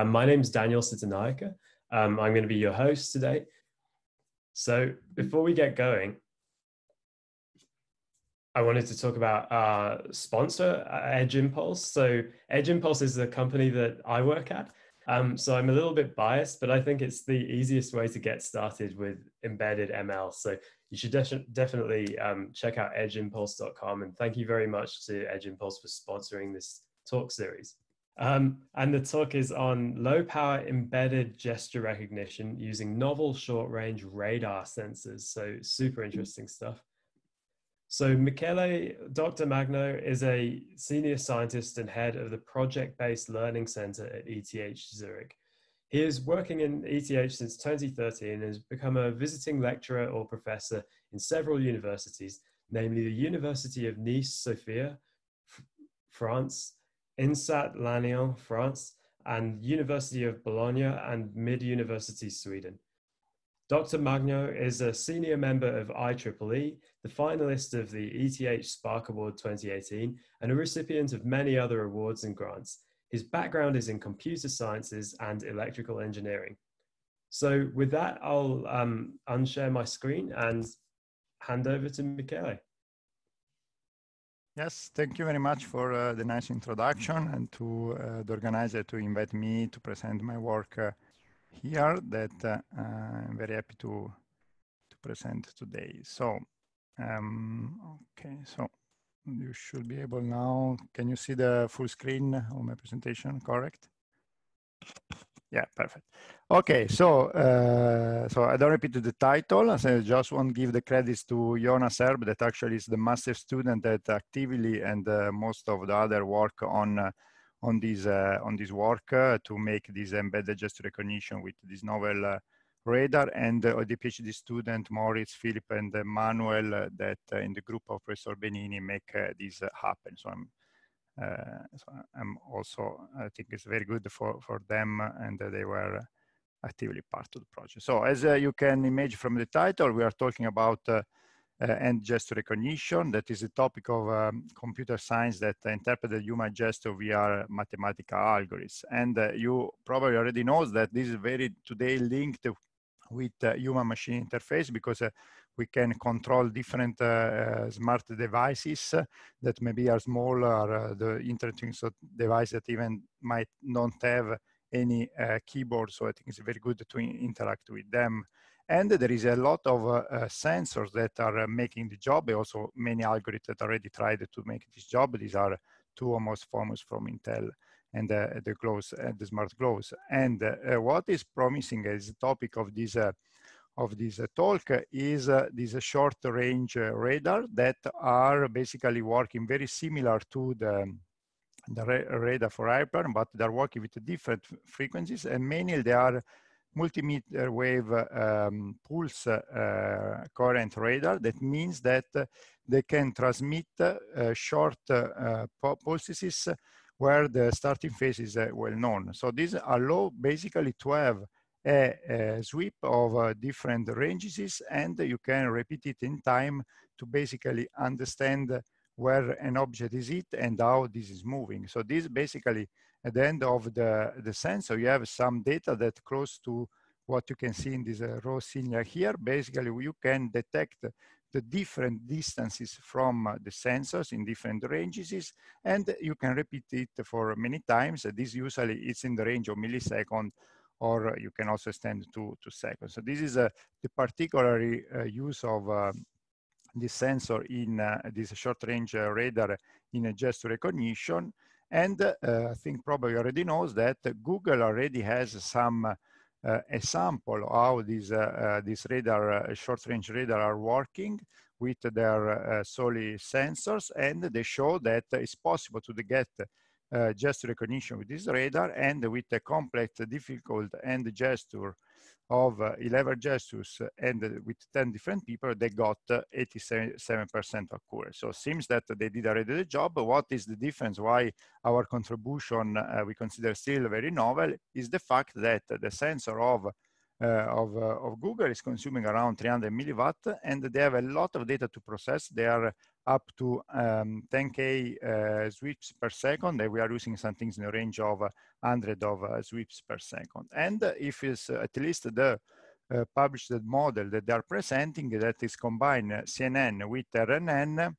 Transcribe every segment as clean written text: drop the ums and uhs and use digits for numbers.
My name is Daniel Situnayake. I'm going to be your host today. So before we get going, I wanted to talk about our sponsor, Edge Impulse. So Edge Impulse is the company that I work at. So I'm a little bit biased, but I think it's the easiest way to get started with embedded ML. So you should definitely check out edgeimpulse.com. And thank you very much to Edge Impulse for sponsoring this talk series. And the talk is on low-power embedded gesture recognition using novel short-range radar sensors. So super interesting stuff. So Dr. Magno is a senior scientist and head of the project-based learning center at ETH Zurich. He is working in ETH since 2013 and has become a visiting lecturer or professor in several universities, namely the University of Nice-Sophia, France, INSAT Lannion, France, and University of Bologna and Mid-University Sweden. Dr. Magno is a senior member of IEEE, the finalist of the ETH Spark Award 2018, and a recipient of many other awards and grants. His background is in computer sciences and electrical engineering. So with that, I'll unshare my screen and hand over to Michele. Yes, thank you very much for the nice introduction and to the organizer to invite me to present my work here that I'm very happy to present today. So, okay, so you should be able now. Can you see the full screen of my presentation, correct? Yeah, perfect. Okay, so I don't repeat the title. I just want to give the credits to Jonas Erb, that actually is the master student that actively and most of the other work on this work to make this embedded gesture recognition with this novel radar, and the PhD student Moritz, Philip, and Manuel that in the group of Professor Benini make this happen. So I'm also, I think it's very good for them, and they were actively part of the project. So as you can imagine from the title, we are talking about end gesture recognition. That is a topic of computer science that interpreted human gesture via mathematical algorithms. And you probably already know that this is very today linked with human-machine interface, because we can control different smart devices that maybe are small, or the interesting device that even might not have any keyboard. So I think it's very good to interact with them. And there is a lot of sensors that are making the job. Also, many algorithms that already tried to make this job. These are two most famous from Intel, and the gloves, the smart gloves. And what is promising as the topic of this talk is this short-range radar that are basically working very similar to the radar for airplane, but they're working with different frequencies, and mainly they are multimeter wave pulse current radar. That means that they can transmit short pulses where the starting phase is well known. So these allow basically to have a sweep of different ranges, and you can repeat it in time to basically understand where an object is hit and how this is moving. So this basically, at the end of the sensor, you have some data that close to what you can see in this raw signal here. Basically, you can detect the different distances from the sensors in different ranges, and you can repeat it for many times. This usually is in the range of milliseconds, or you can also extend to seconds. So this is the particular use of this sensor in this short-range radar in a gesture recognition. And I think probably already knows that Google already has some example how this radar, short-range radar, are working with their solely sensors, and they show that it's possible to get gesture recognition with this radar, and with a complex, difficult end gesture of 11 gestures and with 10 different people, they got 87% accuracy. So it seems that they did already the job. But what is the difference? Why our contribution we consider still very novel is the fact that the sensor of Google is consuming around 300 milliwatt, and they have a lot of data to process. They are up to 10K sweeps per second, and we are using some things in the range of 100 of sweeps per second. And if it's at least the published model that they are presenting that is combined CNN with RNN,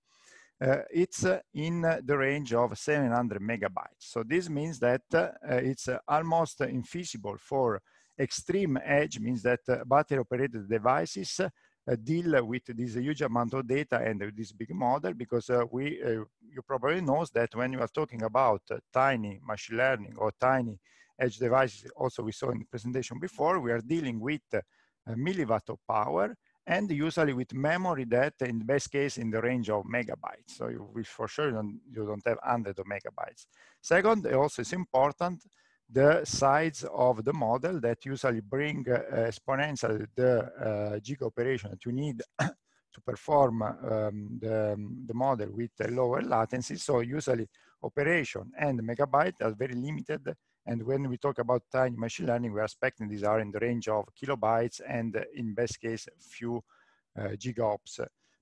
it's in the range of 700 megabytes. So this means that it's almost infeasible for extreme edge, means that battery operated devices deal with this huge amount of data and this big model, because you probably know that when you are talking about tiny machine learning or tiny edge devices, also we saw in the presentation before, we are dealing with milliwatt of power, and usually with memory that in the best case in the range of megabytes. So for sure you don't have hundreds of megabytes. Second, also it's important, the size of the model that usually bring exponential the giga operation that you need to perform the model with a lower latency. So usually operation and megabyte are very limited. And when we talk about tiny machine learning, we're expecting these are in the range of kilobytes and in best case, few gigaops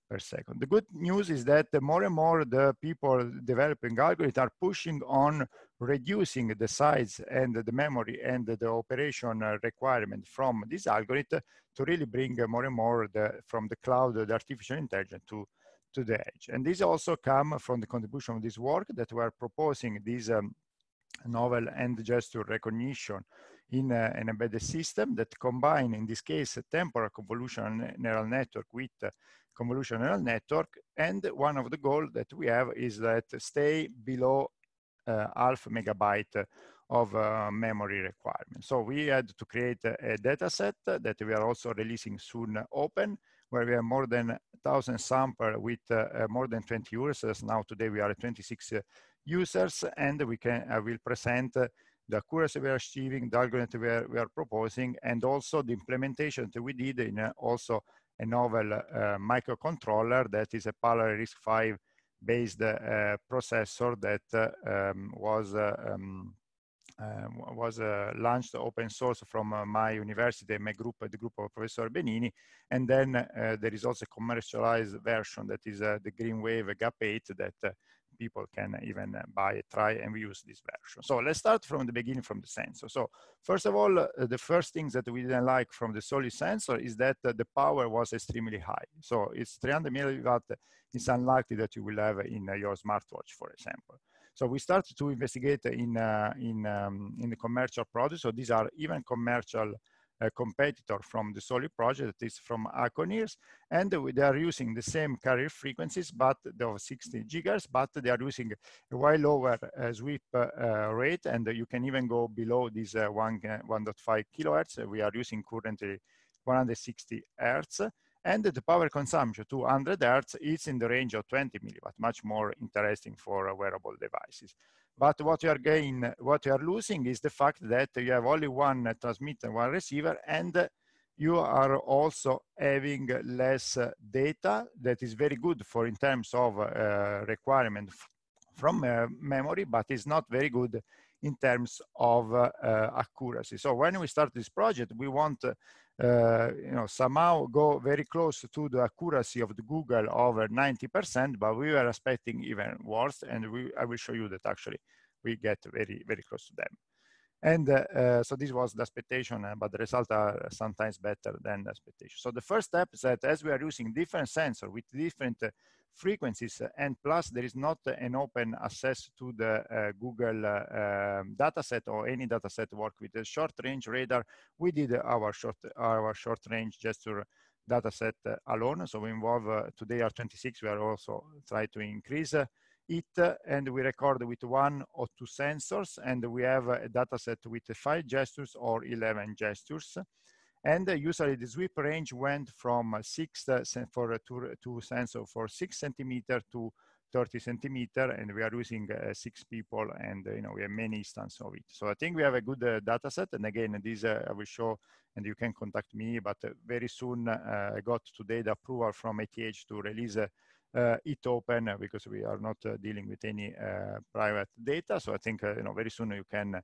per second. The good news is that more and more the people developing algorithms are pushing on reducing the size and the memory and the operation requirement from this algorithm to really bring more and more from the cloud, the artificial intelligence to the edge. And this also come from the contribution of this work that we are proposing this novel end gesture recognition in an embedded system that combine, in this case, a temporal convolutional neural network with convolutional neural network. And one of the goals that we have is that stay below half megabyte of memory requirement. So we had to create a data set that we are also releasing soon open, where we have more than 1,000 samples with more than 20 users. Now today we are at 26 users, and I will present the accuracy we are achieving, the algorithm we are proposing, and also the implementation that we did in also a novel microcontroller that is a parallel RISC-V based processor that was launched open source from my university, my group, the group of Professor Benini. And then there is also a commercialized version that is the GreenWave GAP8 that people can even buy, try, and we use this version. So let's start from the beginning, from the sensor. So first of all, the first things that we didn't like from the solid sensor is that the power was extremely high. So it's 300 milliwatt. It's unlikely that you will have in your smartwatch, for example. So we started to investigate in the commercial products. So these are even commercial competitor from the solid project, that is from Acconeer, and they are using the same carrier frequencies, but of 60 gigahertz, but they are using a way lower sweep rate, and you can even go below this 1.5 kilohertz. We are using currently 160 hertz. And the power consumption to 100 hertz is in the range of 20 milliwatt, much more interesting for wearable devices. But what you are losing is the fact that you have only one transmitter, one receiver, and you are also having less data that is very good for in terms of requirement from memory, but is not very good in terms of accuracy. So when we start this project, we want somehow go very close to the accuracy of the Google over 90%, but we were expecting even worse, and I will show you that actually we get very, very close to them. And so this was the expectation, but the results are sometimes better than the expectation. So the first step is that as we are using different sensors with different frequencies, and plus there is not an open access to the Google dataset or any dataset work with a short range radar, we did our short range gesture dataset alone. So we involve today are 26. We are also trying to increase it, and we record with 1 or 2 sensors, and we have a dataset with 5 gestures or 11 gestures. And usually the sweep range went from 6 for two sensor for 6 centimeter to 30 centimeter, and we are using 6 people, and we have many instances of it. So I think we have a good data set, and again, this I will show, and you can contact me, but very soon I got today the approval from ATH to release it open, because we are not dealing with any private data. So I think very soon you can,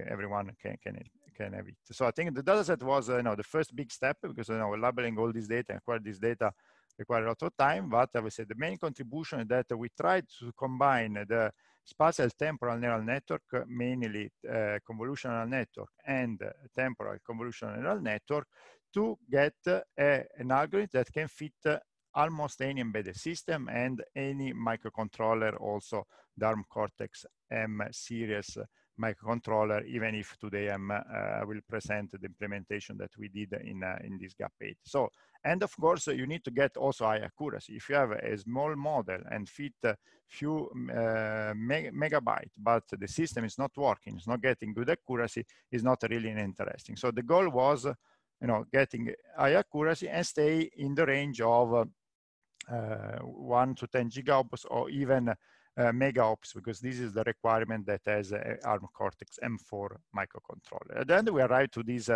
everyone can have it. So I think the dataset was the first big step, because labeling all this data, acquire this data require a lot of time, but I would say the main contribution is that we tried to combine the spatial temporal neural network, mainly convolutional network and temporal convolutional neural network, to get an algorithm that can fit almost any embedded system and any microcontroller, also the ARM Cortex-M series microcontroller, even if today I will present the implementation that we did in this GAP8. So, and of course, you need to get also high accuracy. If you have a small model and fit a few megabytes, but the system is not working, it's not getting good accuracy, is not really interesting. So the goal was, getting high accuracy and stay in the range of 1 to 10 gigaops or even megaops, because this is the requirement that has ARM Cortex-M4 microcontroller. And then we arrive to this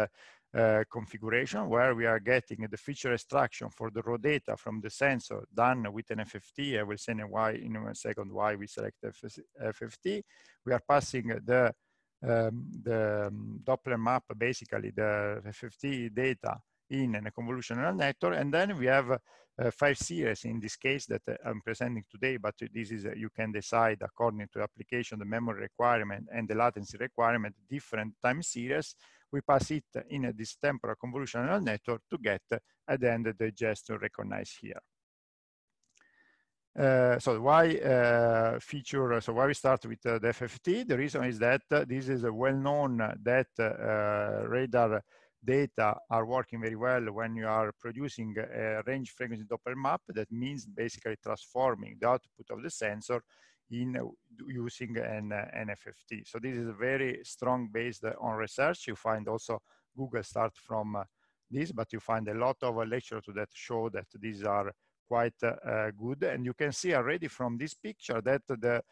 configuration where we are getting the feature extraction for the raw data from the sensor done with an FFT. I will say in a second why we select FFT. We are passing the Doppler map, basically the FFT data in a convolutional network, and then we have 5 series in this case that I'm presenting today, but this is you can decide according to the application, the memory requirement and the latency requirement, different time series. We pass it in this temporal convolutional network to get at the end the gesture recognized here. So why feature? So why we start with the FFT? The reason is that this is well known that radar data are working very well when you are producing a range frequency Doppler map. That means basically transforming the output of the sensor in using an FFT. So this is a very strong based on research. You find also Google start from this, but you find a lot of lecture to that show that these are quite good. And you can see already from this picture that the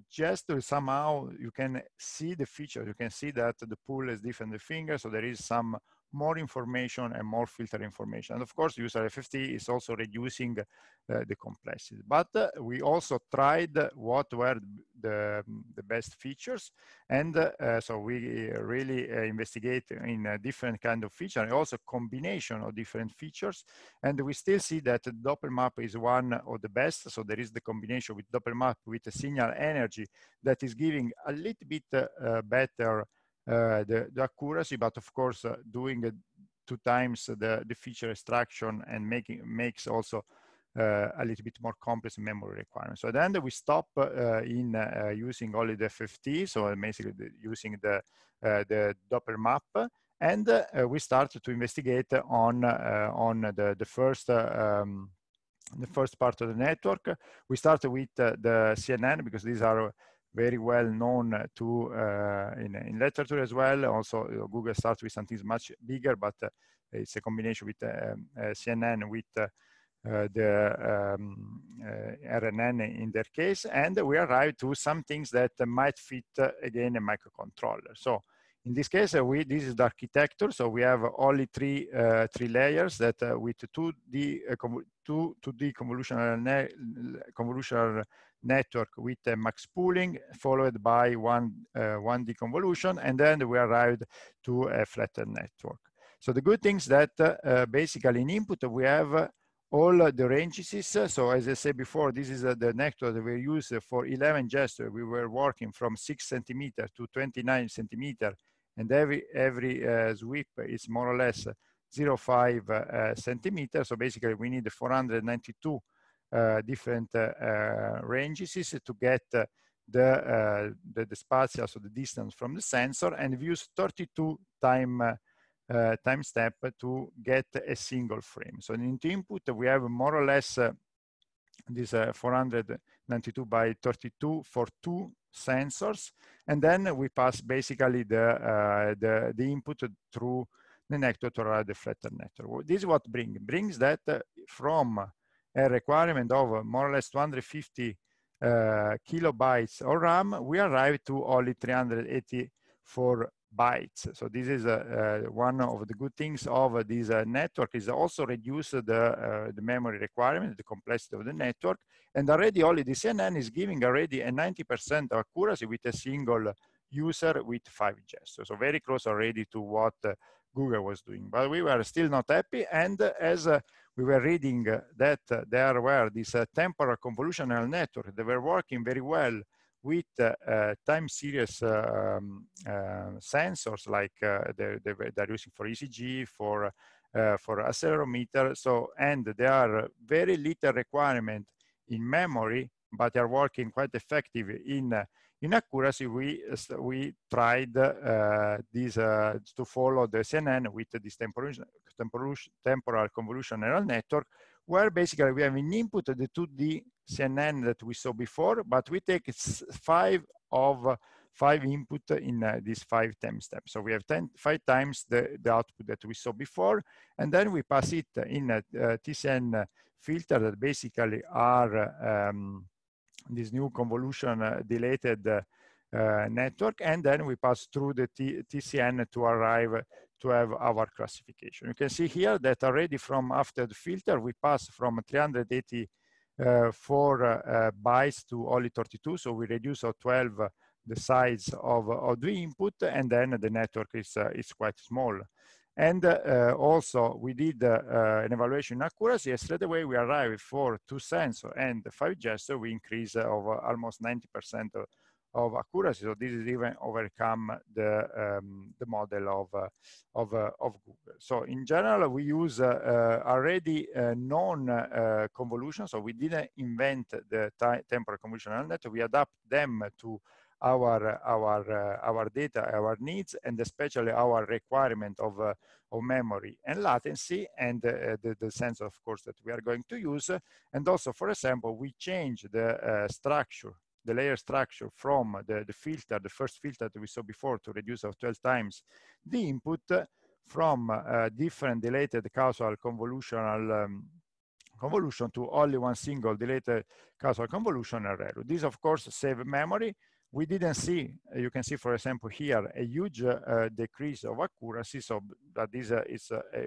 gesture somehow you can see the feature. You can see that the pull is different the finger, so there is some more information and more filter information. And of course, user FFT is also reducing the complexity. But we also tried what were the best features, and so we really investigate in different kind of feature and also combination of different features. And we still see that the Doppler map is one of the best. So there is the combination with Doppler map with a signal energy that is giving a little bit better the accuracy, but of course doing 2 times the feature extraction and makes also a little bit more complex memory requirements. So then we stop in using only the FFT, so basically using the Doppler map, and we start to investigate on the first part of the network. We start with the CNN because these are very well known to in literature as well. Also, Google starts with something much bigger, but it's a combination with CNN with the RNN in their case, and we arrive to some things that might fit again a microcontroller. So in this case, this is the architecture. So we have only three layers that with 2D convolutional network with max pooling, followed by 1D convolution, and then we arrived to a flattened network. So the good things that basically in input we have all the ranges. So as I said before, this is the network that we use for 11 gestures. We were working from 6 centimeter to 29 centimeter, and every sweep is more or less 0.5 centimeters. So basically we need 492 different ranges to get the spatial, so the distance from the sensor, and we use 32 time step to get a single frame. So in the input we have more or less this 492 by 32 for 2 sensors, and then we pass basically the input through the network to arrive the flattened network. This is what brings that from a requirement of more or less 250 kilobytes of RAM, we arrive to only 384 bytes. So this is one of the good things of this network, is also reduce the memory requirement, the complexity of the network, and already only the CNN is giving already a 90% accuracy with a single user with 5 gestures. So very close already to what Google was doing. But we were still not happy. And as we were reading that there were these temporal convolutional network, they were working very well with time series sensors like they're using for ECG, for accelerometer. So, and there are very little requirement in memory, but they are working quite effective in accuracy. We tried this to follow the CNN with this temporal convolutional neural network, where basically we have an input the 2D CNN that we saw before, but we take 5 input in these 5 time steps. So we have 5 times the output that we saw before, and then we pass it in a TCN filter that basically are this new convolution dilated network, and then we pass through the TCN to arrive to have our classification. You can see here that already from after the filter, we pass from 384 bytes to only 32. So we reduce of 12 the size of the input, and then the network is quite small. And also we did an evaluation in accuracy, and straight away we arrived for 2 sensor and 5 gesture, we increase of almost 90% of accuracy. So this is even overcome the model of Google. So in general, we use already known convolution. So we didn't invent the temporal convolutional net. We adapt them to our data, our needs, and especially our requirement of memory and latency, and the sensor, of course, that we are going to use. And also, for example, we change the structure, the layer structure from the filter, the first filter that we saw before, to reduce of 12 times the input from different dilated causal convolutional convolution to only one single dilated causal convolution array. This, of course, save memory. We didn't see, you can see, for example, here, a huge decrease of accuracy, so that this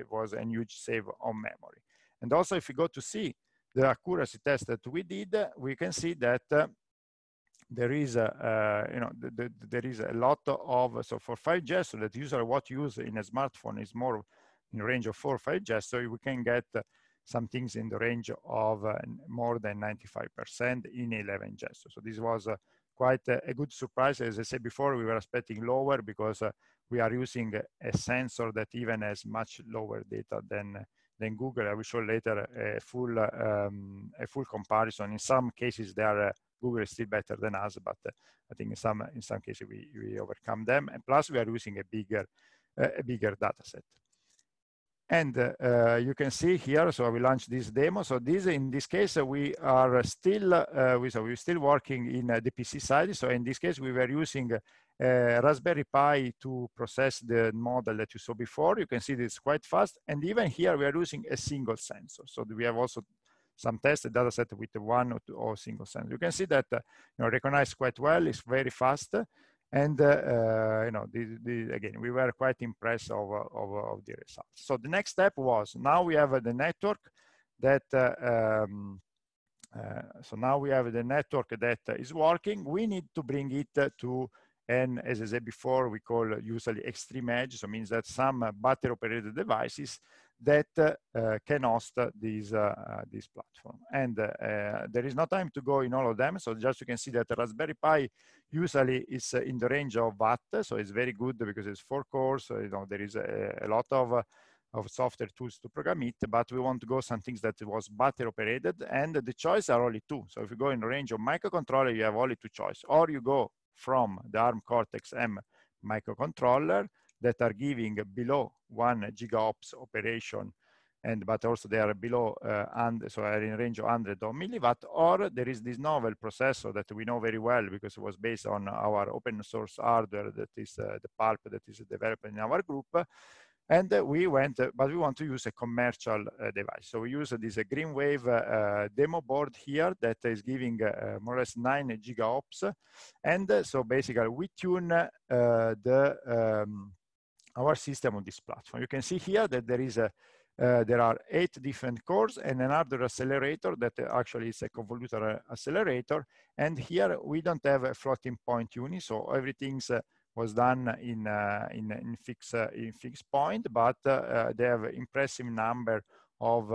was a huge save on memory. And also, if you go to see the accuracy test that we did, we can see that there is there is a lot of, so for 5 gestures, that usually what you use in a smartphone is more in the range of 4 or 5 gestures, we can get some things in the range of more than 95% in 11 gestures. So this was quite a good surprise. As I said before, we were expecting lower because we are using a sensor that even has much lower data than Google. I will show later a full comparison. In some cases, Google is still better than us, but I think in some cases we overcome them. And plus, we are using a bigger data set. And you can see here, so we launched this demo. So in this case, we are still, we're still working in the PC side. So in this case, we were using Raspberry Pi to process the model that you saw before. You can see this quite fast. And even here, we are using a single sensor. So we have also some tested data set with one or single sensor. You can see that recognize quite well. It's very fast. And again, we were quite impressed of the results. So the next step was, now we have the network that is working. We need to bring it to, and as I said before, we call usually extreme edge. So it means that some battery operated devices that can host this platform. And there is no time to go in all of them. So just you can see that the Raspberry Pi usually is in the range of watt. So it's very good because it's 4 cores. So, there is a lot of software tools to program it, but we want to go some things that was battery operated, and the choice are only 2. So if you go in the range of microcontroller, you have only 2 choices. Or you go from the ARM Cortex-M microcontroller that are giving below 1 gigaops operation, but also they are below, so are in range of 100 milliwatt, or there is this novel processor that we know very well because it was based on our open source hardware, that is the pulp that is developed in our group. And but we want to use a commercial device. So we use this GreenWave demo board here that is giving more or less 9 gigaops. And so basically we tune our system on this platform. You can see here that there are 8 different cores and another accelerator that actually is a convolutional accelerator. And here we don't have a floating point unit, so everything's was done in fixed point, but they have impressive number of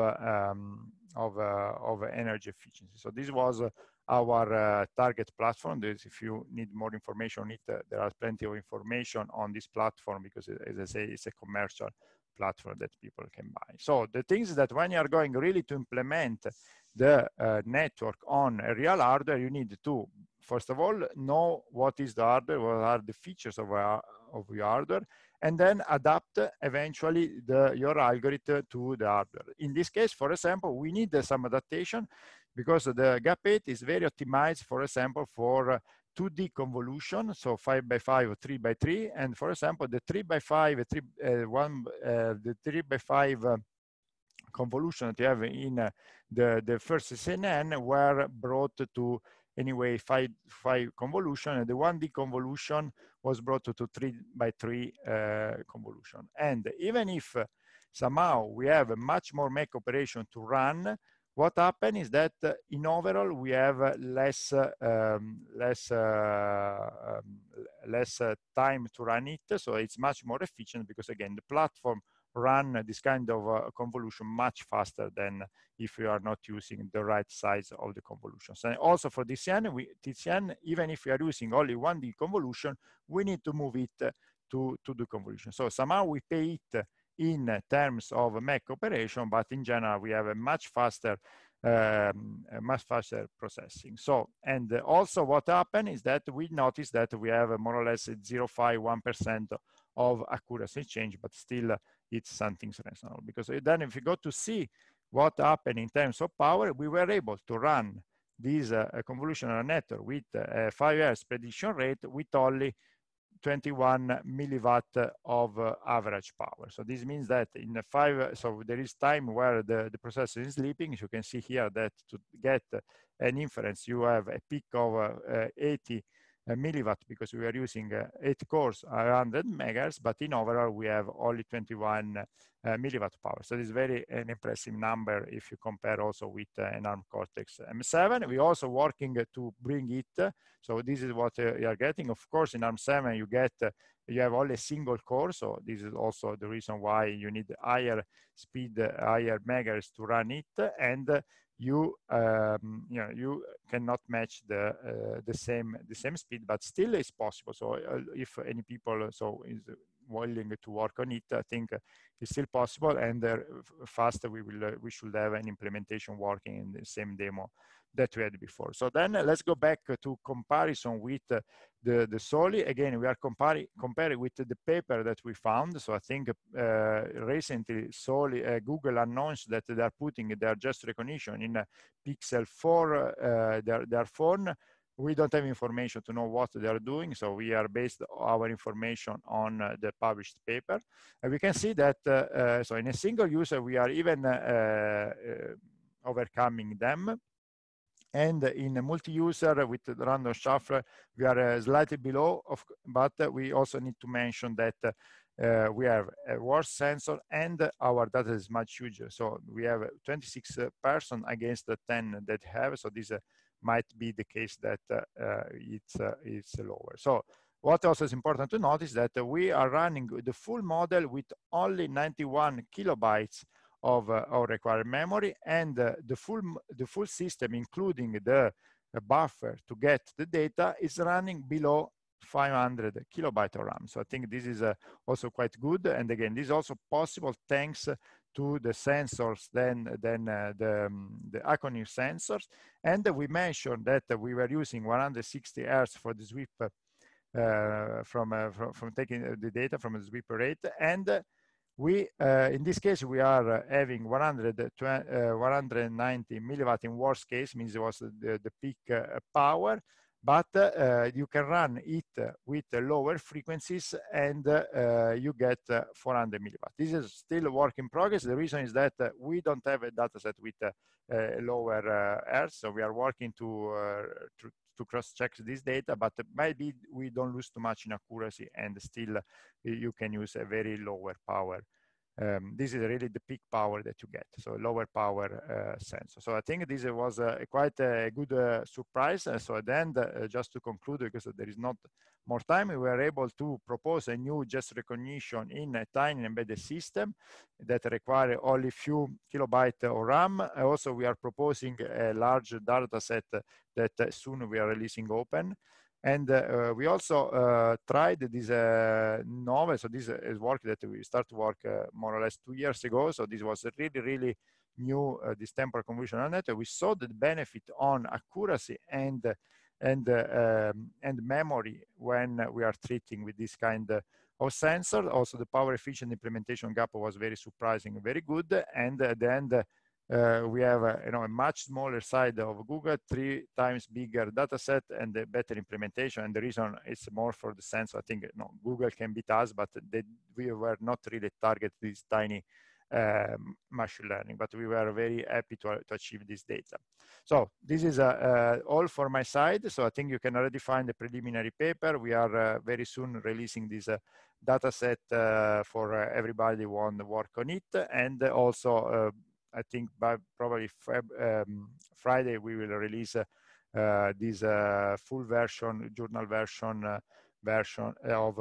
energy efficiency. So this was our target platform. If you need more information on it, there are plenty of information on this platform, because as I say, it's a commercial platform that people can buy. So the things is that when you are going really to implement the network on a real hardware, you need to, first of all, know what is the hardware, what are the features of your hardware, and then adapt eventually your algorithm to the hardware. In this case, for example, we need some adaptation, because the GAP8 is very optimized, for example, for 2D convolution, so 5x5 or 3x3, and for example, the 3x5, the 3x5 convolution that you have in the first CNN were brought to anyway 5 convolution, and the 1D convolution was brought to 3x3 convolution. And even if somehow we have a much more make operation to run, what happened is that in overall we have less time to run it, so it's much more efficient, because again the platform run this kind of convolution much faster than if you are not using the right size of the convolutions. And also for TCN, even if we are using only 1D convolution, we need to move it to the convolution. So somehow we pay it in terms of make operation, but in general we have a much faster processing. So, and also what happened is that we noticed that we have more or less 0.51% of accuracy change, but still it's something reasonable, because then if you go to see what happened in terms of power, we were able to run this convolutional network with 5 Hz prediction rate with only 21 milliwatt of average power. So this means that in the 5, so there is time where the processor is sleeping. As you can see here, that to get an inference, you have a peak of 80 milliwatt, because we are using 8 cores, 100 megahertz, but in overall we have only 21 milliwatt power. So this is very an impressive number if you compare also with an ARM Cortex-M7. We're also working to bring it. So this is what you are getting. Of course, in ARM7 you have only a single core. So this is also the reason why you need higher speed, higher megahertz to run it, and you you cannot match the same speed, but still it's possible. So if any people is willing to work on it, I think it's still possible, and fast we should have an implementation working in the same demo that we had before. So then let's go back to comparison with the Soli. Again, we are comparing with the paper that we found. So I think recently Soli, Google announced that they are putting their gesture recognition in Pixel 4, their phone. We don't have information to know what they are doing, so we are based our information on the published paper. And we can see that, so in a single user, we are even overcoming them. And in a multi-user with the random shuffler, we are slightly below, but we also need to mention that we have a worse sensor and our data is much huger. So we have 26 person against the 10 that have, so this might be the case that it's lower. So what also is important to notice that we are running the full model with only 91 kilobytes of required memory, and the full system, including the buffer to get the data, is running below 500 kilobyte of RAM. So I think this is also quite good. And again, this is also possible thanks to the sensors, then the Acconeer sensors. And we mentioned that we were using 160 Hz for the sweep from taking the data from the sweep rate. And we, in this case, we are having 190 milliwatt in worst case, means it was the peak power, but you can run it with lower frequencies and you get 400 milliwatt. This is still a work in progress. The reason is that we don't have a dataset with lower Hertz, so we are working to cross-check this data, but maybe we don't lose too much in accuracy, and still you can use a very lower power this is really the peak power that you get, so lower power sensor. So I think this was quite a good surprise. So at the end, just to conclude, because there is not more time, we were able to propose a new gesture recognition in a tiny embedded system that require only few kilobytes of RAM. Also, we are proposing a large data set that soon we are releasing open. And we also tried this novel. So this is work that we started to work more or less 2 years ago. So this was really, really new, this temporal convolutional network. We saw the benefit on accuracy and memory when we are treating with this kind of sensor. Also, the power efficient implementation gap was very surprising, very good. And at the end, we have a much smaller size of Google, 3 times bigger data set, and a better implementation. And the reason it's more for the sense, I think Google can beat us, but we were not really target this tiny machine learning, but we were very happy to achieve this data. So this is all for my side. So I think you can already find the preliminary paper. We are very soon releasing this data set for everybody who want to work on it. And also, I think by probably Friday, we will release this full version, journal version of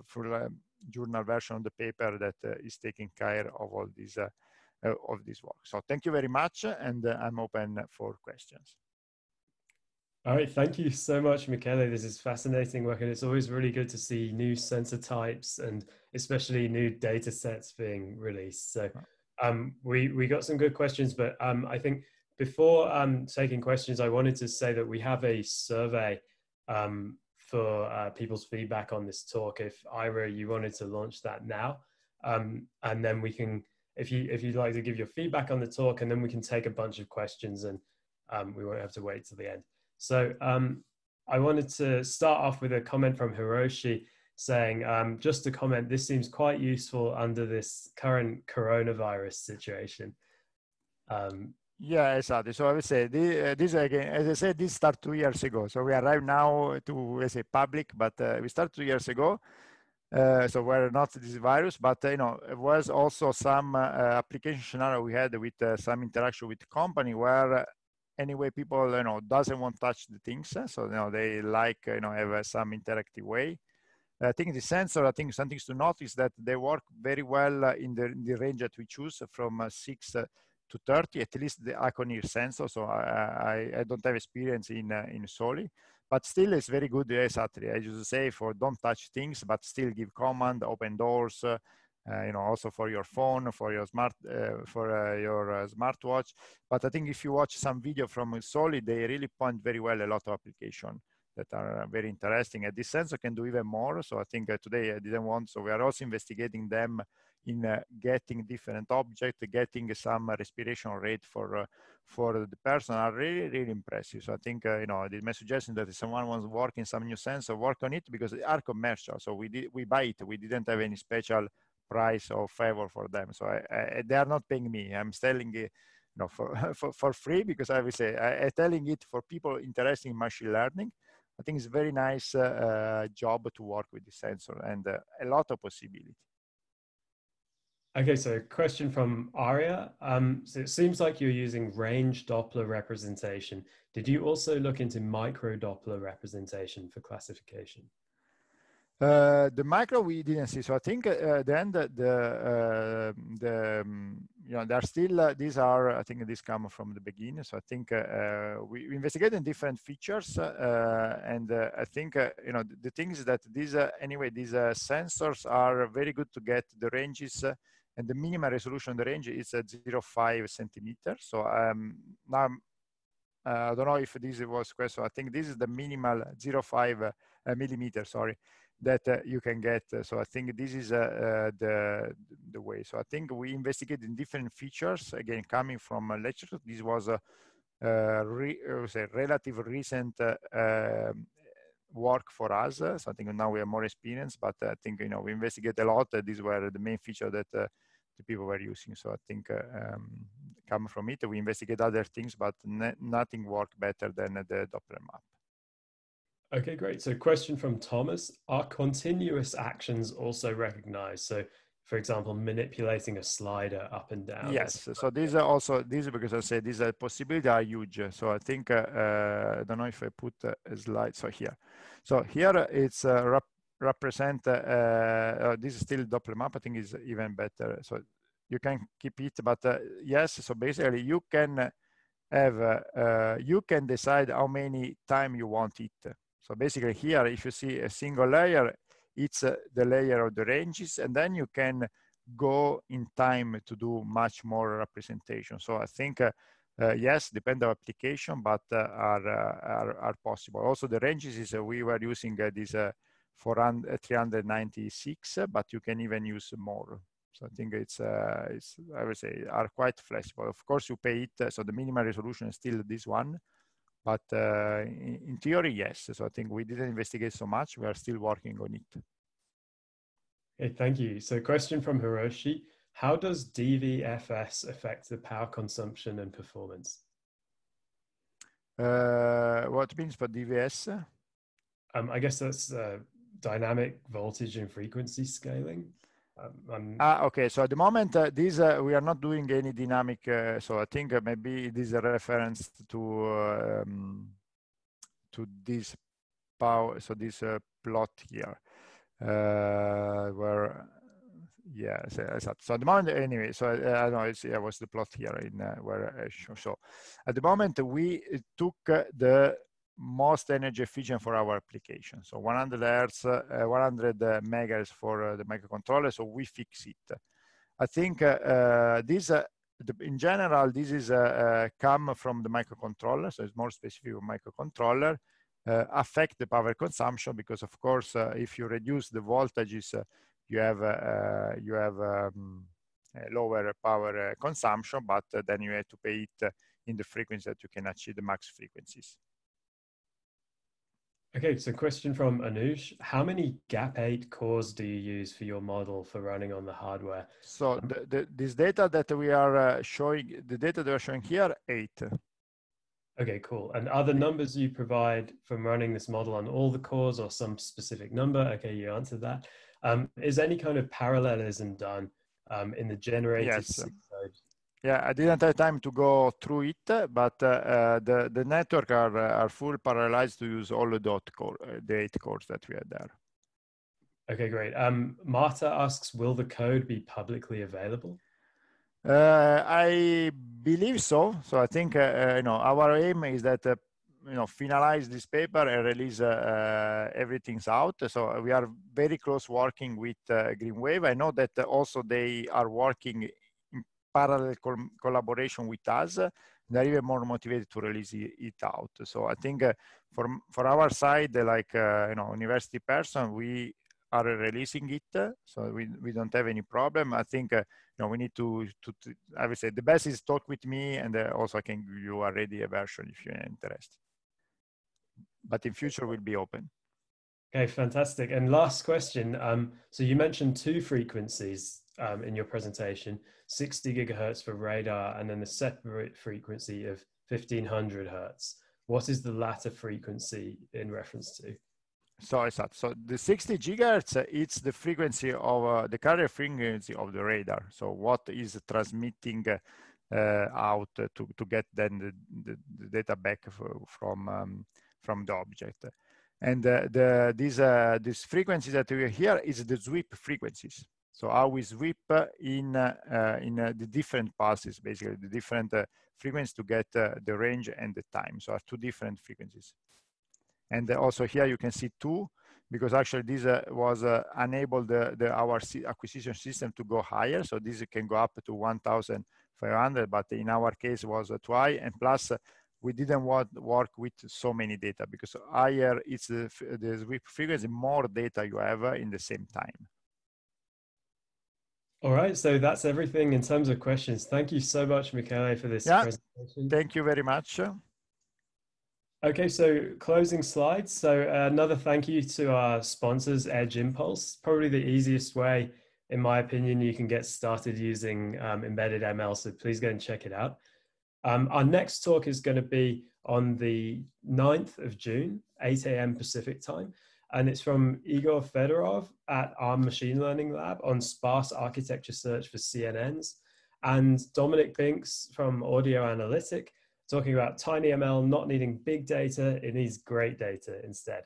full journal version of the paper that is taking care of all these of this work. So thank you very much, and I'm open for questions. All right, thank you so much, Michele. This is fascinating work, and it's always really good to see new sensor types and especially new data sets being released. So we got some good questions, but I think before taking questions, I wanted to say that we have a survey for people's feedback on this talk. If Ira, you wanted to launch that now, and then we can, if you'd like to give your feedback on the talk, and then we can take a bunch of questions, and we won't have to wait till the end. So I wanted to start off with a comment from Hiroshi saying, just to comment, this seems quite useful under this current coronavirus situation. Yeah, exactly. So I would say this again, as I said, this started 2 years ago. So we arrive now to, let's say, public, but we started 2 years ago. So we're not this virus, but it was also some application scenario we had with some interaction with the company where anyway people doesn't want to touch the things, so they like have some interactive way. I think the sensor, I think something to notice that they work very well in the range that we choose from 6 to 30, at least the Acconeer sensor. So I don't have experience in Soli, but still it's very good. Exactly, I used to say for don't touch things, but still give command, open doors. Also for your phone, for your smartwatch. But I think if you watch some video from Soli, they really point very well a lot of applications that are very interesting. And this sensor can do even more. So I think today I didn't want, so we are also investigating them in getting different objects, getting some respiration rate for the person are really, really impressive. So I think, my suggestion that if someone wants to work in some new sensor, work on it, because they are commercial. So we buy it. We didn't have any special price or favor for them. So they are not paying me. I'm selling it for free, because I will say I'm telling it for people interested in machine learning. I think it's a very nice job to work with the sensor, and a lot of possibility. Okay, so a question from Aria. So it seems like you're using range Doppler representation. Did you also look into micro Doppler representation for classification? The micro we didn't see. So I think then there are still these are, I think this come from the beginning. So I think we investigated different features, and I think the thing is that these these sensors are very good to get the ranges, and the minimum resolution of the range is at 0.5 centimeters. So now I don't know if this was question. I think this is the minimal 0.5 millimeter. Sorry. That you can get. So I think this is the way. So I think we investigated different features, again, coming from a lecture. This was a relative recent work for us. So I think now we have more experience, but I think, we investigate a lot. These were the main feature that the people were using. So I think come from it, we investigate other things, but nothing worked better than the Doppler map. Okay, great. So question from Thomas, are continuous actions also recognized? So for example, manipulating a slider up and down? Yes, so these are also, these, because I say these are possibilities are huge. So I think, I don't know if I put a slide, so here. So here it's represent, this is still Doppler map, I think is even better. So you can keep it, but yes, so basically you can have, you can decide how many time you want it. So basically here, if you see a single layer, it's the layer of the ranges, and then you can go in time to do much more representation. So I think, yes, depend on application, but are possible. Also the ranges is, we were using this 396, but you can even use more. So I think it's I would say are quite flexible. Of course, you pay it. So the minimal resolution is still this one, but in theory, yes. So I think we didn't investigate so much. We are still working on it. Okay, thank you. So question from Hiroshi. How does DVFS affect the power consumption and performance? What means for DVS? I guess that's dynamic voltage and frequency scaling. Okay, so at the moment, these we are not doing any dynamic. So I think maybe it is a reference to this power. So this plot here, where so at the moment anyway. So I don't know. It was the plot here in where I show. So at the moment we took the most energy efficient for our application. So 100 hertz, 100 megahertz for the microcontroller. So we fix it. I think this, in general, this is come from the microcontroller. So it's more specific for microcontroller. Affect the power consumption because, of course, if you reduce the voltages, you have lower power consumption, but then you have to pay it in the frequency that you can achieve the max frequencies. Okay, so question from Anush. How many GAP8 cores do you use for your model for running on the hardware? So this data that we are showing, the data that we're showing here, 8. Okay, cool. And are the numbers you provide from running this model on all the cores or some specific number? Okay, you answered that. Is any kind of parallelism done in the generated code? Yeah, I didn't have time to go through it, but the network are full parallelized to use all the the 8 cores that we had there. Okay, great. Marta asks, will the code be publicly available? I believe so. So I think our aim is that finalize this paper and release everything's out. So we are very close working with Greenwave. I know that also they are working in parallel collaboration with us. They're even more motivated to release it out. So I think for our side, like university person, we are releasing it, so we don't have any problem. I think we need to I would say the best is talk with me, and also I can give you already a version if you're interested. But in future will be open. Okay, fantastic. And last question. So you mentioned 2 frequencies in your presentation, 60 gigahertz for radar, and then the separate frequency of 1500 hertz. What is the latter frequency in reference to? So the 60 gigahertz, it's the frequency of the carrier frequency of the radar. So what is transmitting out to get then the data back from the object. And these frequencies that we hear is the sweep frequencies. So how we sweep in the different pulses, basically the different frequencies to get the range and the time. So are 2 different frequencies. And also here you can see 2, because actually this was enabled our acquisition system to go higher. So this can go up to 1,500, but in our case was too high. And plus we didn't work with so many data, because higher it's the sweep frequency, more data you have in the same time. All right, so that's everything in terms of questions. Thank you so much, Michele, for this presentation. Thank you very much. Okay, so closing slides. So another thank you to our sponsors, Edge Impulse. Probably the easiest way, in my opinion, you can get started using embedded ML. So please go and check it out. Our next talk is going to be on the 9th of June, 8 a.m. Pacific time. and it's from Igor Fedorov at ARM Machine Learning Lab on sparse architecture search for CNNs, and Dominic Binks from Audio Analytic talking about tinyML not needing big data, it needs great data instead.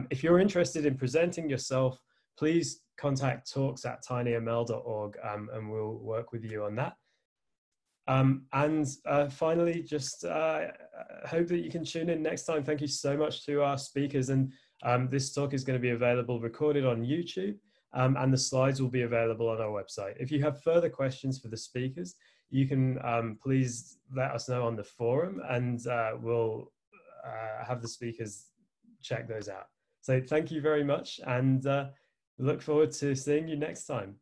If you're interested in presenting yourself, please contact talks@tinyml.org and we'll work with you on that. Finally, just hope that you can tune in next time. Thank you so much to our speakers. And this talk is going to be available recorded on YouTube, and the slides will be available on our website. If you have further questions for the speakers, you can please let us know on the forum, and we'll have the speakers check those out. So thank you very much, and look forward to seeing you next time.